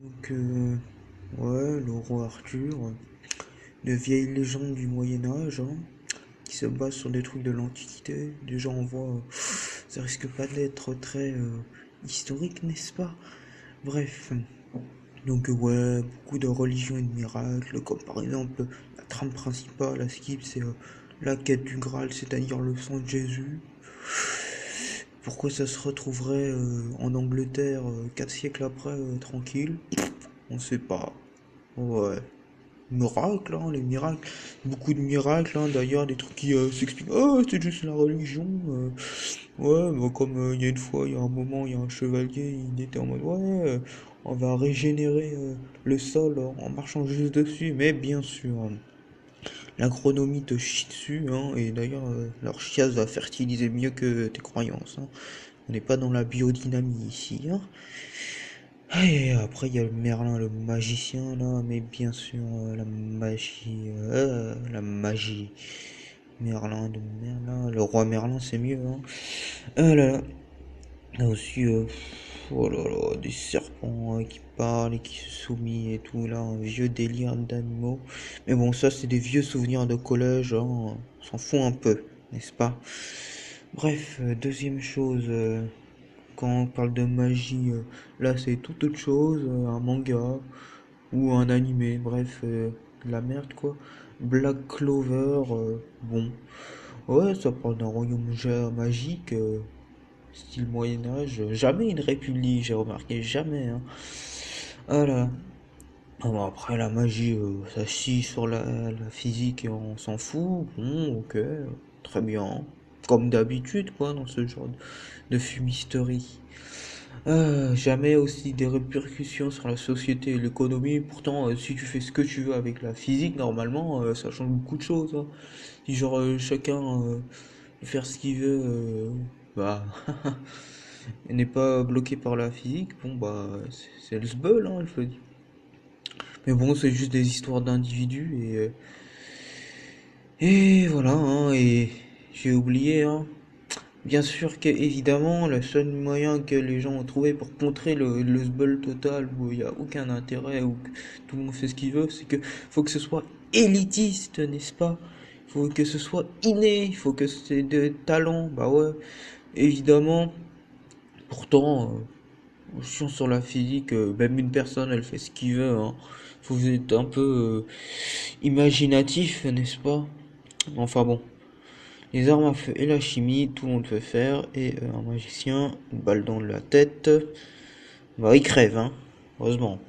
Donc, ouais, le roi Arthur, de vieilles légendes du Moyen-Âge, hein, qui se basent sur des trucs de l'Antiquité. Déjà, on voit, ça risque pas d'être très historique, n'est-ce pas? Bref, donc, ouais, beaucoup de religions et de miracles, comme par exemple la trame principale à Skip, c'est la quête du Graal, c'est-à-dire le sang de Jésus. Pourquoi ça se retrouverait en Angleterre 4 siècles après, tranquille? On sait pas. Ouais. Miracles, hein, les miracles. Beaucoup de miracles, hein, d'ailleurs, des trucs qui s'expliquent. Oh, c'est juste la religion. Ouais, bah, comme il y a une fois, il y a un moment, il y a un chevalier, il était en mode, ouais, on va régénérer le sol en marchant juste dessus. Mais bien sûr, l'agronomie te chie dessus, hein, et d'ailleurs, leur chiasse va fertiliser mieux que tes croyances, hein. On n'est pas dans la biodynamie ici, hein. Et après, il y a le Merlin, le magicien, là, mais bien sûr, la magie. Merlin de Merlin, le roi Merlin, c'est mieux, hein. Ah là là, là aussi, oh là là, des serpents qui parlent et qui se soumettent et tout, là, un vieux délire d'animaux. Mais bon, ça, c'est des vieux souvenirs de collège, hein, on s'en fout un peu, n'est-ce pas? Bref, deuxième chose, quand on parle de magie, là c'est tout autre chose, un manga ou un animé, bref, de la merde quoi. Black Clover, bon, ouais, ça parle d'un royaume magique, style Moyen Âge, jamais une république, j'ai remarqué, jamais, hein. Voilà. Ah bon, après la magie, ça chie sur la physique et on s'en fout, bon, ok, très bien. Comme d'habitude, quoi, dans ce genre de fumisterie. Jamais aussi des répercussions sur la société et l'économie. Pourtant, si tu fais ce que tu veux avec la physique, normalement, ça change beaucoup de choses, hein. Si genre chacun peut faire ce qu'il veut, bah, et n'est pas bloqué par la physique, bon bah, c'est le sbeul, hein, je veux dire. Mais bon, c'est juste des histoires d'individus et voilà, hein, et j'ai oublié, hein. Bien sûr que, évidemment, le seul moyen que les gens ont trouvé pour contrer le sbeul total où il n'y a aucun intérêt, où tout le monde fait ce qu'il veut, c'est que faut que ce soit élitiste, n'est-ce pas? Il faut que ce soit inné, il faut que c'est de talent, bah ouais, évidemment. Pourtant, chiant sur la physique, même une personne, elle fait ce qu'il veut, hein. Faut être un peu imaginatif, n'est-ce pas? Enfin bon. Les armes à feu et la chimie, tout le monde peut faire. Et un magicien, une balle dans la tête, bah il crève, hein. Heureusement.